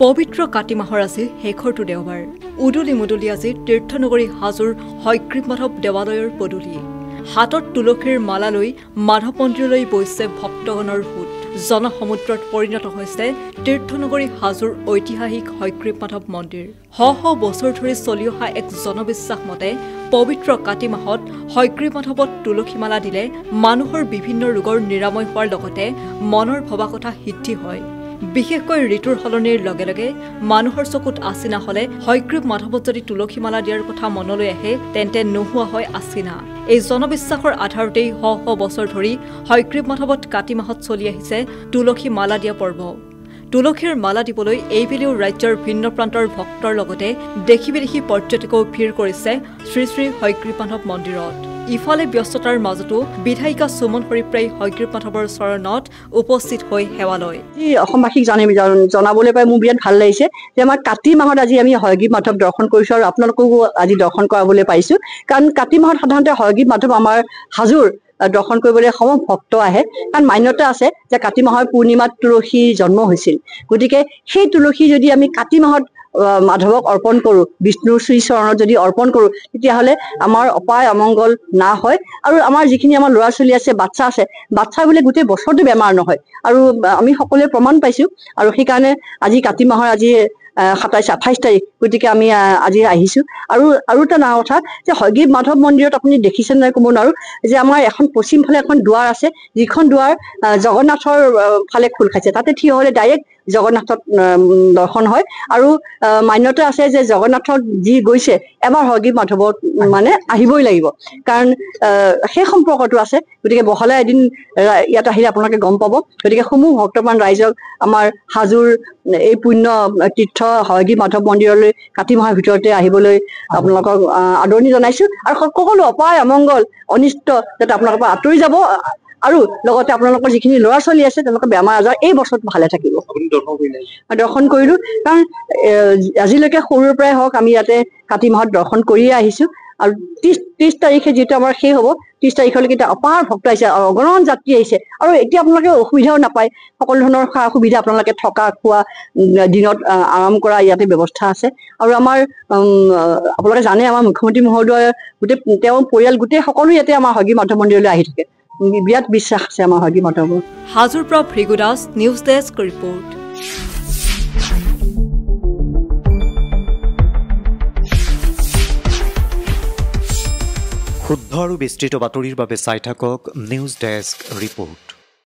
পবিত্ৰ কাতি মাহৰ আজি শেষৰটো দেওবাৰ উদুলি মুদুলি আজি তীৰ্থনগৰী হাজোৰ হয়গ্ৰীৱ মাধৱ দেৱালয়ৰ পদূলি হাতত তুলসীৰ মালা লৈ মাধৱ মন্দিৰলৈ বৈছে ভক্তগণৰ সোঁত জনসমুদ্ৰত পৰিণত হৈছে তীৰ্থনগৰী হাজোৰ ঐতিহাসিক হয়গ্ৰীৱ মাধৱ মন্দিৰ শ বছৰ ধৰি চলি অহা এক জনবিশ্বাস মতে পবিত্ৰ কাতি মাহত হয়গ্ৰীৱ মাধৱত তুলসী মালা দিলে মানুহৰ বিভিন্ন ৰোগৰ নিৰাময় হোৱাৰ লগতে মনৰ ভবা কথা সিদ্ধি হয় বিশেষকৈ ঋতুৰ সলনিৰ লগে লগে মানুহৰ চকুত আচিনা হলে হয়গ্ৰীৱ মাধৱত যদি তুলসী মালা দিয়াৰ কথা মনলৈ আহে তেন্তে নোহোৱা হয় আচিনা এই জনবিশ্বাসৰ আধাৰতেই শ বছৰ ধৰি হয়গ্ৰীৱ মাধৱত কাতি মাহত চলি আহিছে তুলসী মালা দিয়া পৰ্ব তুলসীৰ মালা দিবলৈ এইবেলিও ৰাজ্যৰ ভিন্ন প্ৰান্তৰ ভক্তৰ লগতে দেশী বিদেশী পৰ্যটকেও ভিৰ কৰিছে শ্ৰী শ্ৰী হয়গ্ৰীৱ মাধৱ মন্দিৰত ইফালে ব্যস্ততাৰ মাজতো বিধায়িকা সুমন হৰিপ্ৰাই হয়গ্ৰীৱ মাধৱৰ চৰণত উপস্থিত হৈ সেৱা লয় অসমবাসীক জনাবলৈ পাই মোৰ বিৰাট ভাল লাগিছে যে আমাৰ কাতি মাহত আজি আমি হয়গ্ৰীৱ মাধৱ দৰ্শন কৰিছো আৰু আপোনালোককো আজি দৰ্শন কৰাবলৈ পাইছো কাৰণ কাতি মাহত সাধাৰণতে হয়গ্ৰীৱ মাধৱ আমাৰ হাজোৰ দৰ্শন কৰিবলৈ সম ভক্ত আহে কাৰণ মান্যতা আছে যে কাতি মাহৰ পূৰ্ণিমাত তুলসী জন্ম হৈছিল গতিকে সেই তুলসী যদি আমি কাতি মাহত মাধৱক অৰ্পণ কৰো বিষ্ণুৰ শ্ৰী চৰণত যদি অৰ্পণ কৰো তেতিয়াহ'লে আমাৰ অপায় অমংগল না হয় আৰু আমাৰ যিখিনি আমাৰ ল'ৰা ছোৱালী আছে বাচ্চা আছে বাচ্চা বোলে গোটেই বছৰটো বেমাৰ নহয় আৰু আমি সকলোৱে প্ৰমাণ পাইছো আৰু সেইকাৰণে আজি কাতি মাহৰ আজি 27-28 তাৰিখ গতিকে আমি আজি আহিছো আৰু এটা ডাঙৰ কথা যে হয়গ্ৰীৱ মাধৱ মন্দিৰত আপুনি দেখিছে নাই ক'ব নোৱাৰো যে আমাৰ এখন পশ্চিম ফালে এখন দুৱাৰ আছে যিখন দুৱাৰ জগন্নাথৰ ফালে খোল খাইছে তাতে থিয় হ'লে ডাইৰেক্ট জগন্নাথত দৰ্শন হয় আৰু মান্যতা আছে যে জগন্নাথত যি গৈছে এবাৰ হয়গ্ৰীৱ মাধৱত মানে আহিবই লাগিব কাৰণ সেই সম্পৰ্কটো আছে গতিকে বহলাই এদিন ইয়াত আহিলে আপোনালোকে গম পাব গতিকে সমূহ ভক্তপ্ৰাণ ৰাইজক আমাৰ হাজোৰ এই পুণ্য তীৰ্থ হয়গ্ৰীৱ মাধৱ মন্দিৰলৈ কাতি মাহৰ ভিতৰতে আহিবলৈ আপোনালোকক আদৰণি জনাইছো আৰু সকলো অপায় অমংগল অনিষ্ট যাতে আপোনালোকৰ পৰা আঁতৰি যাব আৰু লগতে আপোনালোকৰ যিখিনি ল'ৰা ছোৱালী আছে তেওঁলোকৰ বেমাৰ আজাৰ এই বছৰত ভালে থাকিব দৰ্শন কৰিলো কাৰণ আজিলৈকে সৰুৰ পৰাই হওক আমি ইয়াতে কাতি মাহত দৰ্শন কৰিয়ে আহিছো আৰু 30 তাৰিখে যিটো আমাৰ শেষ হ'ব 30 তাৰিখলৈকে এতিয়া অপাৰ ভক্ত আহিছে অগণন যাত্ৰী আহিছে আৰু এতিয়া আপোনালোকে অসুবিধাও নাপায় সকলো ধৰণৰ সা সুবিধা আপোনালোকে থকা খোৱা দিনত আৰাম কৰা ইয়াতে ব্যৱস্থা আছে আৰু আমাৰ আপোনালোকে জানে আমাৰ মুখ্যমন্ত্ৰী মহোদয় গোটেই তেওঁৰ পৰিয়াল গোটেই সকলো ইয়াতে আমাৰ হয়গ্ৰীৱ মাধৱ মন্দিৰলৈ আহি থাকে বিৰাট বিশ্বাস আছে আমাৰ হয়গ্ৰীৱ মাধৱৰ হাজোৰ পৰা Bhrigu Das news desk report শুদ্ধ আৰু বিস্তৃত বাতৰিৰ বাবে চাই থাকক নিউজ ডেস্ক ৰিপৰ্ট।